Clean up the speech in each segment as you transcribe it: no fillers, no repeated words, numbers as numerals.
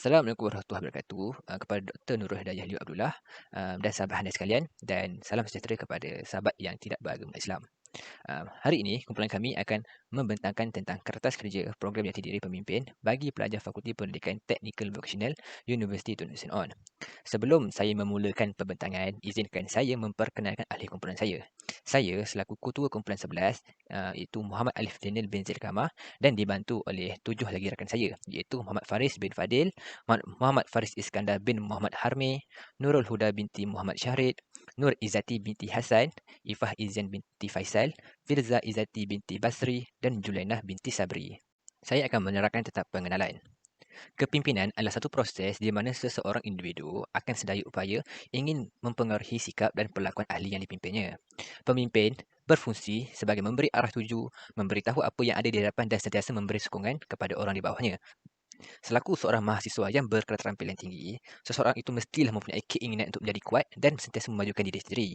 Assalamualaikum warahmatullahi wabarakatuh kepada Dr. Nurul Hidayah Liu Abdullah dan sahabat anda sekalian, dan salam sejahtera kepada sahabat yang tidak beragama Islam. Hari ini kumpulan kami akan membentangkan tentang kertas kerja program jati diri pemimpin bagi pelajar Fakulti Pendidikan Teknikal Vocational Universiti Tun Hussein On. Sebelum saya memulakan pembentangan, izinkan saya memperkenalkan ahli kumpulan saya. Saya selaku ketua kumpulan 11 iaitu Muhammad Alif Daniel bin Zaid Kamah, dan dibantu oleh 7 lagi rakan saya iaitu Muhammad Faris bin Fadil, Muhammad Faris Iskandar bin Muhammad Harmi, Nurul Huda binti Muhammad Syahrid, Nur Izzati binti Hasan, Ifah Izan binti Faisal, Firza Izzati binti Basri, dan Julainah binti Sabri. Saya akan menerangkan tentang pengenalan. Kepimpinan adalah satu proses di mana seseorang individu akan sedaya upaya ingin mempengaruhi sikap dan perlakuan ahli yang dipimpinnya. Pemimpin berfungsi sebagai memberi arah tuju, memberitahu apa yang ada di hadapan dan sentiasa memberi sokongan kepada orang di bawahnya. Selaku seorang mahasiswa yang berketerampilan tinggi, seseorang itu mestilah mempunyai keinginan untuk menjadi kuat dan sentiasa memajukan diri sendiri.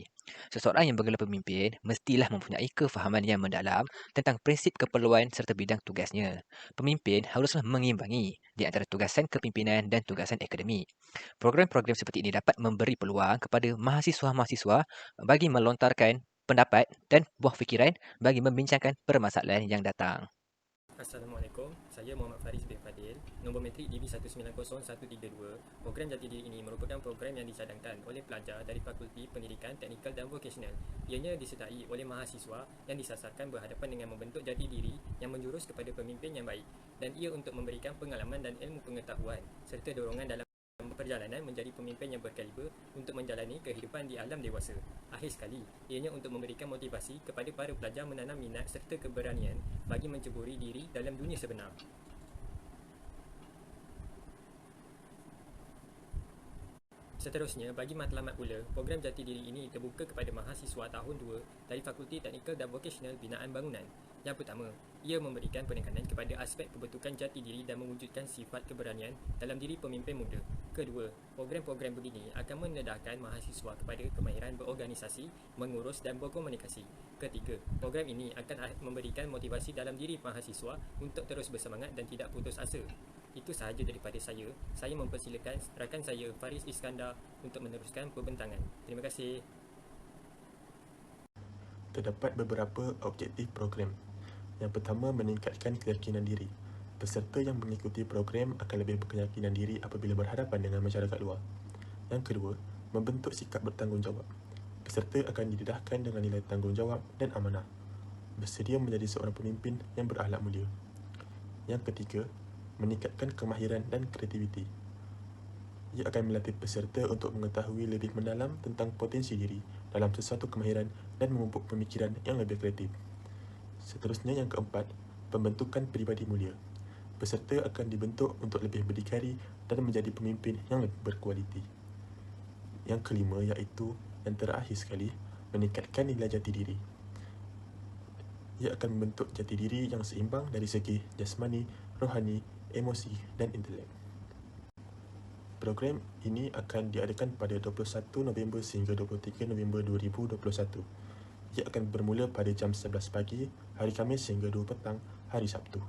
Seseorang yang bergelar pemimpin mestilah mempunyai kefahaman yang mendalam tentang prinsip keperluan serta bidang tugasnya. Pemimpin haruslah mengimbangi di antara tugasan kepimpinan dan tugasan akademik. Program-program seperti ini dapat memberi peluang kepada mahasiswa-mahasiswa bagi melontarkan pendapat dan buah fikiran bagi membincangkan permasalahan yang datang. Assalamualaikum, saya Muhammad Faris bin Fadil, nombor metrik DB190132. Program jati diri ini merupakan program yang dicadangkan oleh pelajar dari Fakulti Pendidikan Teknikal dan Vocational. Ianya disertai oleh mahasiswa yang disasarkan berhadapan dengan membentuk jati diri yang menjurus kepada pemimpin yang baik, dan ia untuk memberikan pengalaman dan ilmu pengetahuan serta dorongan dalam perjalanan menjadi pemimpin yang berkaliber untuk menjalani kehidupan di alam dewasa. Akhir sekali, ianya untuk memberikan motivasi kepada para pelajar menanam minat serta keberanian bagi menceburi diri dalam dunia sebenar. Seterusnya, bagi matlamat pula, program jati diri ini terbuka kepada mahasiswa tahun 2 dari Fakulti Teknikal dan Vocational Binaan Bangunan. Yang pertama, ia memberikan penekanan kepada aspek pembentukan jati diri dan mewujudkan sifat keberanian dalam diri pemimpin muda. Kedua, program-program begini akan mendedahkan mahasiswa kepada kemahiran berorganisasi, mengurus dan berkomunikasi. Ketiga, program ini akan memberikan motivasi dalam diri mahasiswa untuk terus bersemangat dan tidak putus asa. Itu sahaja daripada saya. Saya mempersilakan rakan saya Faris Iskandar untuk meneruskan pembentangan. Terima kasih. Terdapat beberapa objektif program. Yang pertama, meningkatkan keyakinan diri. Peserta yang mengikuti program akan lebih berkeyakinan diri apabila berhadapan dengan masyarakat luar. Yang kedua, membentuk sikap bertanggungjawab. Peserta akan didedahkan dengan nilai tanggungjawab dan amanah. Bersedia menjadi seorang pemimpin yang berakhlak mulia. Yang ketiga, meningkatkan kemahiran dan kreativiti. Ia akan melatih peserta untuk mengetahui lebih mendalam tentang potensi diri dalam sesuatu kemahiran dan memupuk pemikiran yang lebih kreatif. Seterusnya, yang keempat, pembentukan peribadi mulia. Peserta akan dibentuk untuk lebih berdikari dan menjadi pemimpin yang lebih berkualiti. Yang kelima, iaitu yang terakhir sekali, meningkatkan nilai jati diri. Ia akan membentuk jati diri yang seimbang dari segi jasmani, rohani, emosi dan intelek. Program ini akan diadakan pada 21 November sehingga 23 November 2021. Ia akan bermula pada jam 11 pagi, hari Khamis hingga 2 petang, hari Sabtu.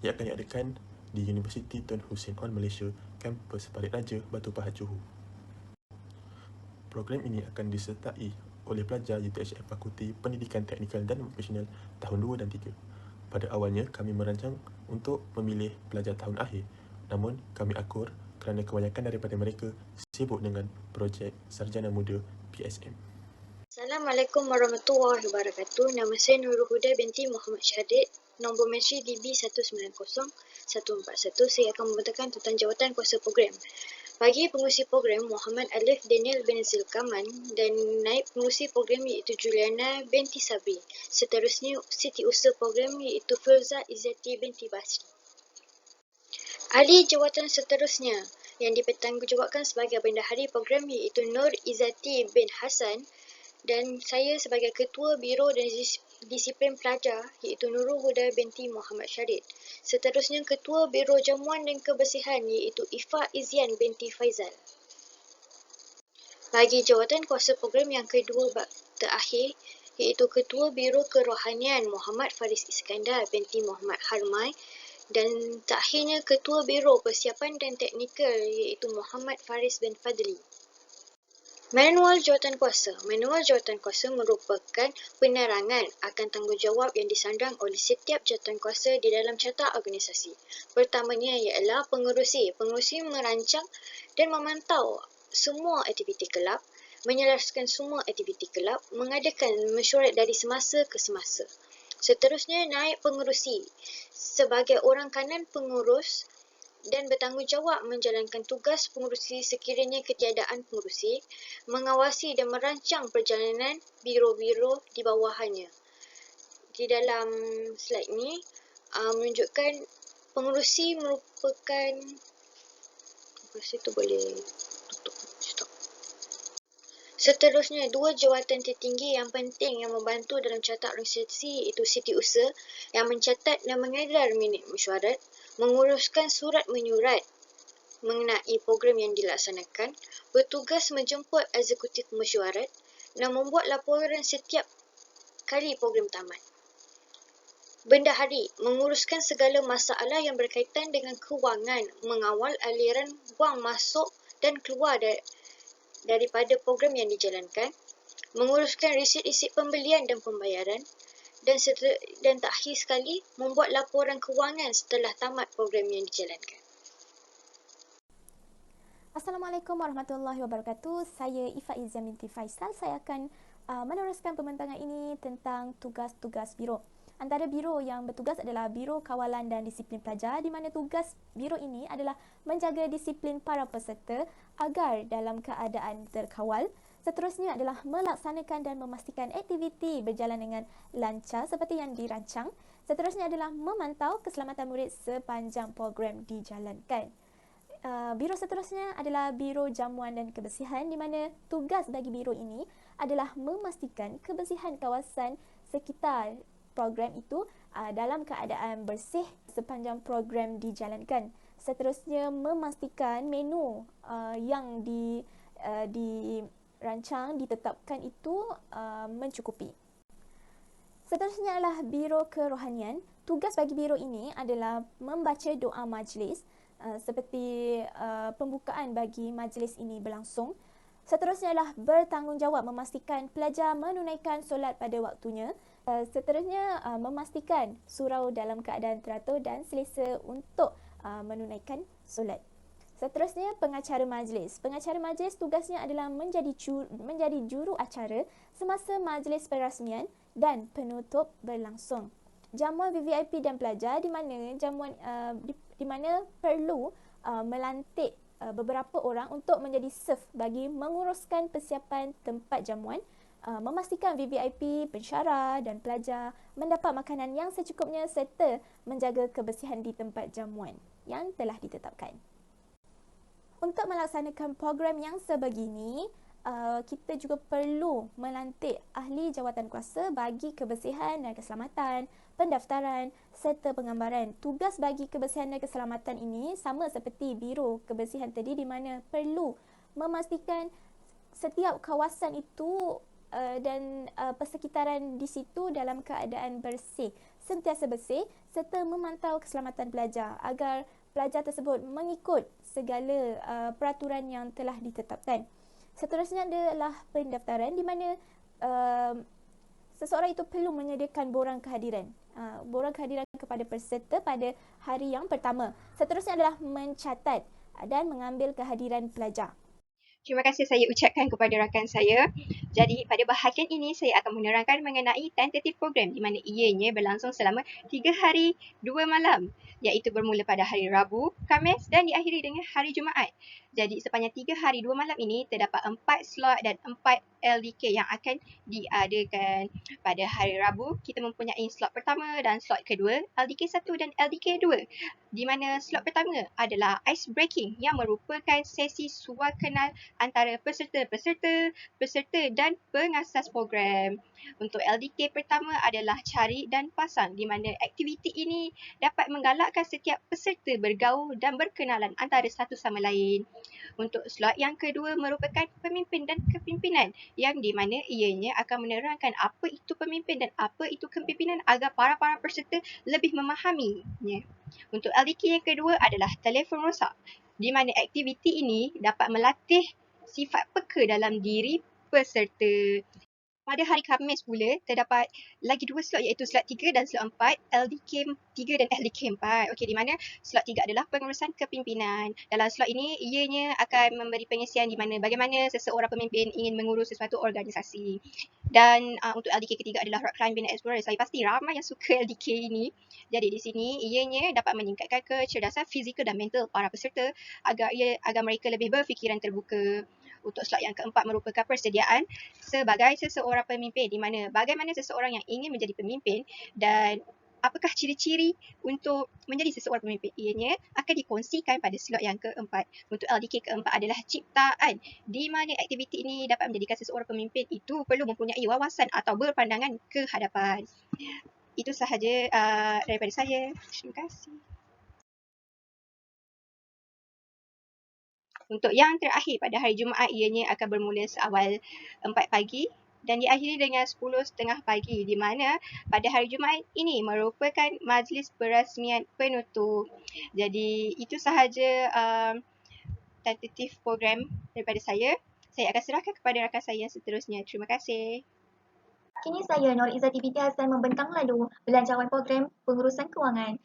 Ia akan diadakan di Universiti Tun Hussein On Malaysia, kampus Parit Raja, Batu Pahat, Johor. Program ini akan disertai oleh pelajar UTHF Fakulti Pendidikan Teknikal dan Vocational tahun 2 dan 3. Pada awalnya, kami merancang untuk memilih pelajar tahun akhir. Namun, kami akur kerana kebanyakan daripada mereka sibuk dengan projek Sarjana Muda PSM. Assalamualaikum warahmatullahi wabarakatuh. Nama saya Nurul Huda binti Muhammad Syahrid. Nombor menteri DB190141. Saya akan membentangkan tentang jawatan kuasa program. Bagi pengurusi program, Muhammad Alif Daniel bin Zulkaman, dan naib pengurusi program iaitu Juliana binti Sabri. Seterusnya, setiausaha program iaitu Firza Izzati binti Basri. Ahli jawatan seterusnya yang dipertanggungjawabkan sebagai bendahari program iaitu Nur Izzati bin Hasan, dan saya sebagai Ketua Biro dan Disiplin Pelajar iaitu Nurul Huda binti Muhammad Syahrid. Seterusnya, Ketua Biro Jamuan dan Kebersihan iaitu Ifah Izian binti Faizal. Bagi jawatan kuasa program yang kedua terakhir iaitu Ketua Biro Kerohanian Muhammad Faris Iskandar binti Muhammad Harmai, Dan terakhirnya Ketua Biro Persiapan dan Teknikal iaitu Muhammad Faris bin Fadli. Manual Jawatankuasa. Manual Jawatankuasa merupakan penerangan akan tanggungjawab yang disandang oleh setiap jawatankuasa di dalam carta organisasi. Pertamanya ialah pengerusi. Pengerusi merancang dan memantau semua aktiviti kelab, menyelaraskan semua aktiviti kelab, mengadakan mesyuarat dari semasa ke semasa. Seterusnya naib pengerusi. Sebagai orang kanan pengurus dan bertanggungjawab menjalankan tugas pengurusi sekiranya ketiadaan pengurusi, mengawasi dan merancang perjalanan biro-biro di bawahannya. Di dalam slide ini menunjukkan pengurusi merupakan, pengurusi itu boleh tutup, stop. Seterusnya, dua jawatan tertinggi yang penting yang membantu dalam carta organisasi iaitu Setiausaha yang mencatat dan mengedar minit mesyuarat, menguruskan surat menyurat mengenai program yang dilaksanakan, bertugas menjemput eksekutif mesyuarat dan membuat laporan setiap kali program tamat. Bendahari menguruskan segala masalah yang berkaitan dengan kewangan, mengawal aliran wang masuk dan keluar daripada program yang dijalankan, menguruskan resit-resit pembelian dan pembayaran, dan terakhir sekali membuat laporan kewangan setelah tamat program yang dijalankan. Assalamualaikum warahmatullahi wabarakatuh. Saya Ifa Izzan binti Faisal. Saya akan meneruskan pembincangan ini tentang tugas-tugas biro. Antara biro yang bertugas adalah Biro Kawalan dan Disiplin Pelajar, di mana tugas biro ini adalah menjaga disiplin para peserta agar dalam keadaan terkawal. Seterusnya adalah melaksanakan dan memastikan aktiviti berjalan dengan lancar seperti yang dirancang. Seterusnya adalah memantau keselamatan murid sepanjang program dijalankan. Biro seterusnya adalah Biro Jamuan dan Kebersihan, di mana tugas bagi biro ini adalah memastikan kebersihan kawasan sekitar program itu dalam keadaan bersih sepanjang program dijalankan. Seterusnya memastikan menu yang dirancang, ditetapkan itu mencukupi. Seterusnya adalah Biro Kerohanian. Tugas bagi biro ini adalah membaca doa majlis seperti pembukaan bagi majlis ini berlangsung. Seterusnya adalah bertanggungjawab memastikan pelajar menunaikan solat pada waktunya. Seterusnya memastikan surau dalam keadaan teratur dan selesa untuk menunaikan solat. Seterusnya pengacara majlis. Pengacara majlis tugasnya adalah menjadi juru acara semasa majlis perasmian dan penutup berlangsung. Jamuan VVIP dan pelajar, di mana perlu melantik beberapa orang untuk menjadi serv bagi menguruskan persiapan tempat jamuan, memastikan VVIP, pensyarah dan pelajar mendapat makanan yang secukupnya serta menjaga kebersihan di tempat jamuan yang telah ditetapkan. Untuk melaksanakan program yang sebegini, kita juga perlu melantik ahli jawatankuasa bagi kebersihan dan keselamatan, pendaftaran serta penggambaran. Tugas bagi kebersihan dan keselamatan ini sama seperti Biro Kebersihan tadi, di mana perlu memastikan setiap kawasan itu dan persekitaran di situ dalam keadaan bersih, sentiasa bersih, serta memantau keselamatan pelajar agar pelajar tersebut mengikut segala peraturan yang telah ditetapkan. Seterusnya adalah pendaftaran, di mana seseorang itu perlu menyediakan borang kehadiran. Borang kehadiran kepada peserta pada hari yang pertama. Seterusnya adalah mencatat dan mengambil kehadiran pelajar. Terima kasih saya ucapkan kepada rakan saya. Jadi pada bahagian ini saya akan menerangkan mengenai tentatif program, di mana ianya berlangsung selama 3 hari 2 malam, iaitu bermula pada hari Rabu, Khamis dan diakhiri dengan hari Jumaat. Jadi sepanjang 3 hari 2 malam ini terdapat 4 slot dan 4 LDK yang akan diadakan. Pada hari Rabu kita mempunyai slot pertama dan slot kedua, LDK 1 dan LDK 2. Di mana slot pertama adalah ice breaking yang merupakan sesi suar kenal antara peserta dan pengasas program. Untuk LDK pertama adalah cari dan pasang, di mana aktiviti ini dapat menggalakkan setiap peserta bergaul dan berkenalan antara satu sama lain. Untuk slot yang kedua merupakan pemimpin dan kepimpinan, yang di mana ianya akan menerangkan apa itu pemimpin dan apa itu kepimpinan agar para peserta lebih memahaminya. Untuk LDK yang kedua adalah telefon rosak, di mana aktiviti ini dapat melatih sifat peka dalam diri peserta. Pada hari Khamis pula, terdapat lagi dua slot iaitu slot 3 dan slot 4, LDK 3 dan LDK 4. Okey, di mana slot 3 adalah pengurusan kepimpinan. Dalam slot ini, ianya akan memberi pengisian di mana bagaimana seseorang pemimpin ingin mengurus sesuatu organisasi. Dan untuk LDK ketiga adalah rock climbing and explorer. Saya pasti ramai yang suka LDK ini. Jadi di sini, ianya dapat meningkatkan kecerdasan fizikal dan mental para peserta agar mereka lebih berfikiran terbuka. Untuk slot yang keempat merupakan persediaan sebagai seseorang pemimpin, di mana bagaimana seseorang yang ingin menjadi pemimpin dan apakah ciri-ciri untuk menjadi seseorang pemimpin. Ianya akan dikongsikan pada slot yang keempat. Untuk LDK keempat adalah ciptaan, di mana aktiviti ini dapat menjadikan seseorang pemimpin itu perlu mempunyai wawasan atau berpandangan ke hadapan. Itu sahaja daripada saya. Terima kasih. Untuk yang terakhir pada hari Jumaat, ianya akan bermula seawal 4 pagi dan diakhiri dengan 10.30 pagi, di mana pada hari Jumaat ini merupakan majlis perasmian penutup. Jadi itu sahaja tentatif program daripada saya. Saya akan serahkan kepada rakan saya yang seterusnya. Terima kasih. Kini saya Nur Izzati binti Hassan membentang lalu belanjawan program pengurusan kewangan.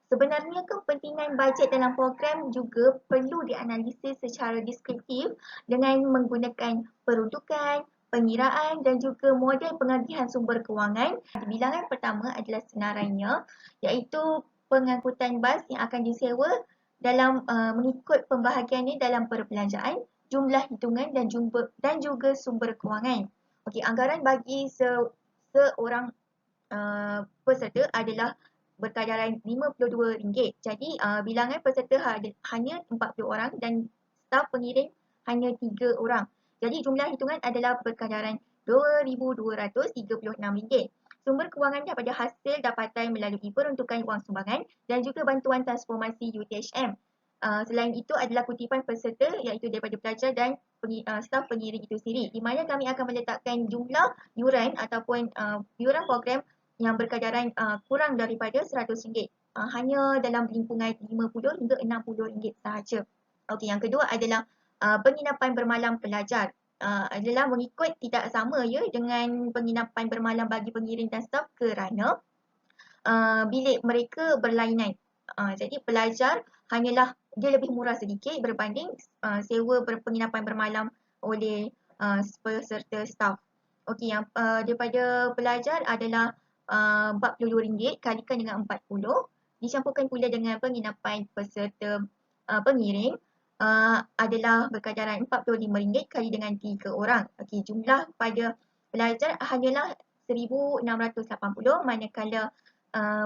Sebenarnya kepentingan bajet dalam program juga perlu dianalisis secara deskriptif dengan menggunakan peruntukan, pengiraan dan juga model pengagihan sumber kewangan. Bilangan pertama adalah senarainya, iaitu pengangkutan bas yang akan disewa dalam mengikut pembahagiannya dalam perbelanjaan, jumlah hitungan dan juga sumber kewangan. Okey, anggaran bagi seorang peserta adalah berkadaran RM52. Jadi bilangan peserta hanya 40 orang dan staf pengirim hanya 3 orang. Jadi jumlah hitungan adalah berkadaran RM2,236. Sumber kewangan daripada hasil dapatan melalui peruntukan wang sumbangan dan juga bantuan transformasi UTHM. Selain itu adalah kutipan peserta iaitu daripada pelajar dan staf pengirim itu sendiri, di mana kami akan meletakkan jumlah yuran ataupun yuran program yang berkadaran kurang daripada RM100, hanya dalam lingkungan RM50 hingga RM60 sahaja. Okey, yang kedua adalah penginapan bermalam pelajar. Adalah mengikut tidak sama ya dengan penginapan bermalam bagi pengirim dan staf kerana bilik mereka berlainan. Jadi pelajar hanyalah dia lebih murah sedikit berbanding sewa penginapan bermalam oleh peserta staf. Okey, yang daripada pelajar adalah RM42 kalikan dengan 40 dicampurkan pula dengan penginapan peserta pengirim adalah berkadaran RM45 kali dengan 3 orang. Okey, jumlah pada pelajar hanyalah RM1,680, manakala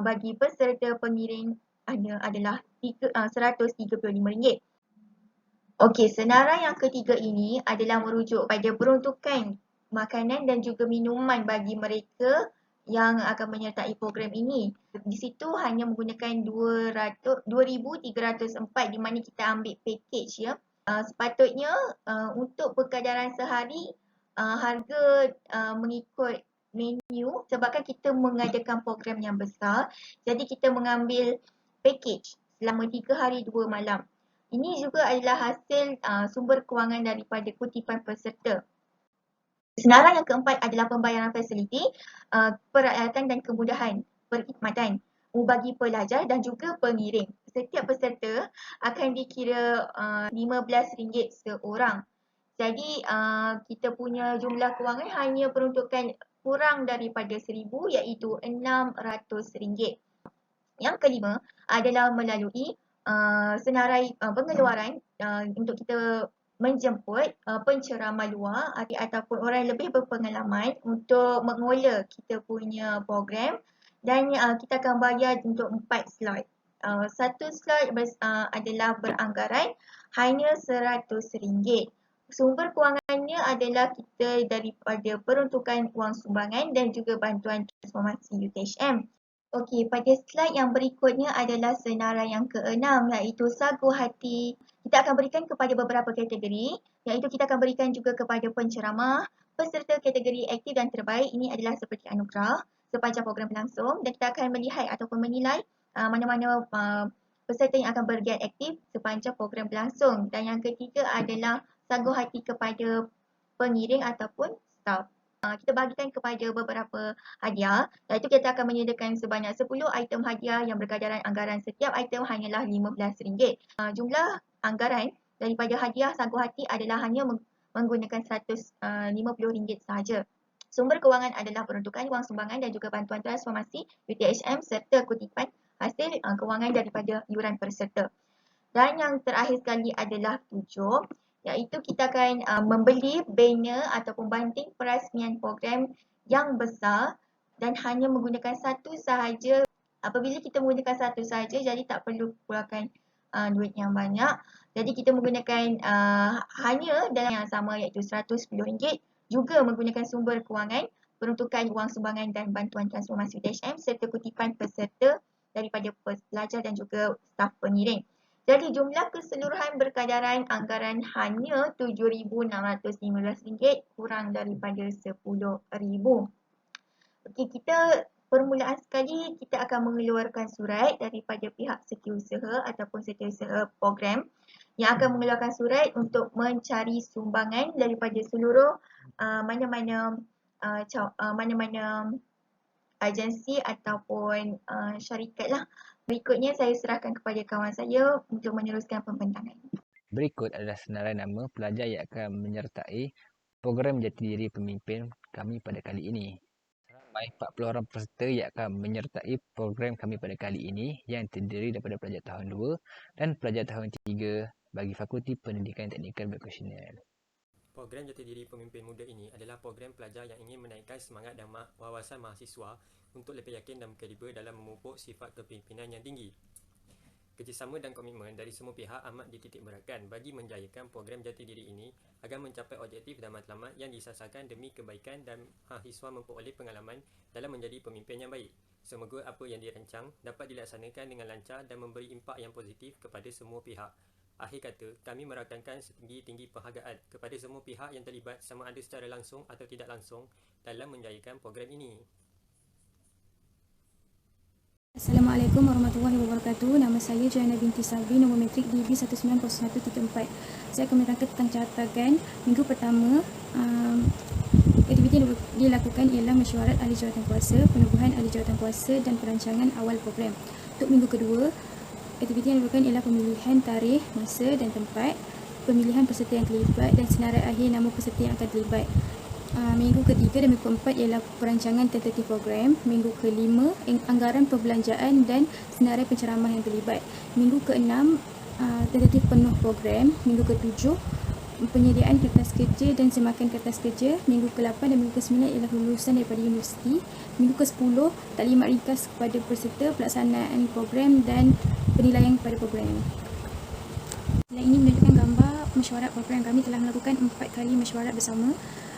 bagi peserta pengirim adalah RM135. Okey, senarai yang ketiga ini adalah merujuk pada peruntukan makanan dan juga minuman bagi mereka yang akan menyertai program ini. Di situ hanya menggunakan RM2,304 di mana kita ambil package ya. Sepatutnya untuk perkadaran sehari harga mengikut menu sebabkan kita mengadakan program yang besar. Jadi kita mengambil package selama 3 hari 2 malam. Ini juga adalah hasil sumber kewangan daripada kutipan peserta. Senarai yang keempat adalah pembayaran fasiliti, peralatan dan kemudahan perkhidmatan bagi pelajar dan juga pengirim. Setiap peserta akan dikira RM15 seorang. Jadi kita punya jumlah kewangan hanya peruntukan kurang daripada RM1,000 iaitu RM600. Yang kelima adalah melalui senarai pengeluaran untuk kita menjemput penceramah luar ataupun orang yang lebih berpengalaman untuk mengolah kita punya program dan kita akan bayar untuk 4 slot. Satu slot adalah beranggaran hanya RM100. Sumber kewangannya adalah kita daripada peruntukan wang sumbangan dan juga bantuan transformasi UTHM. Okey, pada slide yang berikutnya adalah senarai yang ke-6 iaitu sagu hati. Kita akan berikan kepada beberapa kategori iaitu kita akan berikan juga kepada penceramah, peserta kategori aktif dan terbaik. Ini adalah seperti anugerah sepanjang program berlangsung dan kita akan melihat ataupun menilai mana-mana peserta yang akan bergiat aktif sepanjang program berlangsung. Dan yang ketiga adalah sagu hati kepada pengiring ataupun staf. Kita bagikan kepada beberapa hadiah iaitu kita akan menyediakan sebanyak 10 item hadiah yang berkadaran anggaran setiap item hanyalah RM15. Jumlah anggaran daripada hadiah sagu hati adalah hanya menggunakan RM150 sahaja. Sumber kewangan adalah peruntukan wang sumbangan dan juga bantuan transformasi UTHM serta kutipan hasil kewangan daripada iuran peserta. Dan yang terakhir sekali adalah 7 iaitu kita akan membeli banner ataupun banting perasmian program yang besar dan hanya menggunakan satu sahaja. Apabila kita menggunakan satu sahaja jadi tak perlu keluarkan duit yang banyak. Jadi kita menggunakan hanya dalam yang sama iaitu RM110 juga menggunakan sumber kewangan, peruntukan wang sumbangan dan bantuan transformasi UTHM serta kutipan peserta daripada pelajar dan juga staf pengiring. Jadi jumlah keseluruhan berkadaran anggaran hanya RM7,615 kurang daripada RM10,000. Okey, kita permulaan sekali kita akan mengeluarkan surat daripada pihak setiausaha ataupun setiausaha program yang akan mengeluarkan surat untuk mencari sumbangan daripada seluruh mana-mana agensi ataupun syarikat lah. Berikutnya saya serahkan kepada kawan saya untuk meneruskan pembentangan. Berikut adalah senarai nama pelajar yang akan menyertai program Jati Diri Pemimpin kami pada kali ini. Ramai 40 orang peserta yang akan menyertai program kami pada kali ini yang terdiri daripada pelajar tahun 2 dan pelajar tahun 3 bagi Fakulti Pendidikan Teknikal Vocational. Program Jati Diri Pemimpin Muda ini adalah program pelajar yang ingin menaikkan semangat dan wawasan mahasiswa untuk lebih yakin dan berkaliber dalam memupuk sifat kepimpinan yang tinggi. Kerjasama dan komitmen dari semua pihak amat dititik beratkan bagi menjayakan program Jati Diri ini agar mencapai objektif dan matlamat yang disasarkan demi kebaikan dan mahasiswa memperoleh pengalaman dalam menjadi pemimpin yang baik. Semoga apa yang dirancang dapat dilaksanakan dengan lancar dan memberi impak yang positif kepada semua pihak. Akhir kata, kami merakamkan setinggi-tinggi penghargaan kepada semua pihak yang terlibat sama ada secara langsung atau tidak langsung dalam menjayakan program ini. Assalamualaikum warahmatullahi wabarakatuh. Nama saya Joanna binti Sabri, nombor matrik DB190134. Saya akan menerangkan tentang cartagan minggu pertama. Aktiviti yang dilakukan ialah mesyuarat ahli jawatankuasa, penubuhan ahli jawatankuasa dan perancangan awal program. Untuk minggu kedua, aktiviti yang dilakukan ialah pemilihan tarikh, masa dan tempat, pemilihan peserta yang terlibat dan senarai akhir nama peserta yang akan terlibat. Minggu ketiga dan minggu keempat ialah perancangan tentatif program. Minggu kelima, anggaran perbelanjaan dan senarai penceramah yang terlibat. Minggu keenam, tentatif penuh program. Minggu ketujuh, penyediaan kertas kerja dan semakan kertas kerja. Minggu ke-8 dan minggu ke-9 ialah lulusan daripada universiti. Minggu ke-10, taklimat ringkas kepada peserta, pelaksanaan program dan penilaian kepada program. Slide ini menunjukkan gambar mesyuarat program. Kami telah melakukan 4 kali mesyuarat bersama,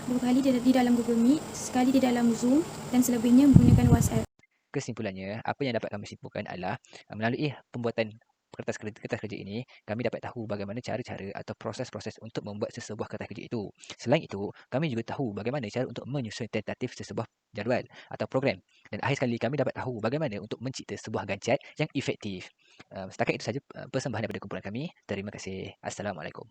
2 kali di dalam Google Meet, sekali di dalam Zoom dan selebihnya menggunakan WhatsApp. Kesimpulannya, apa yang dapat kami simpulkan adalah melalui pembuatan kertas kerja ini, kami dapat tahu bagaimana cara-cara atau proses-proses untuk membuat sesebuah kertas kerja itu. Selain itu, kami juga tahu bagaimana cara untuk menyusun tentatif sesebuah jadual atau program. Dan akhir sekali, kami dapat tahu bagaimana untuk mencipta sebuah gancat yang efektif. Setakat itu saja persembahan daripada kumpulan kami. Terima kasih. Assalamualaikum.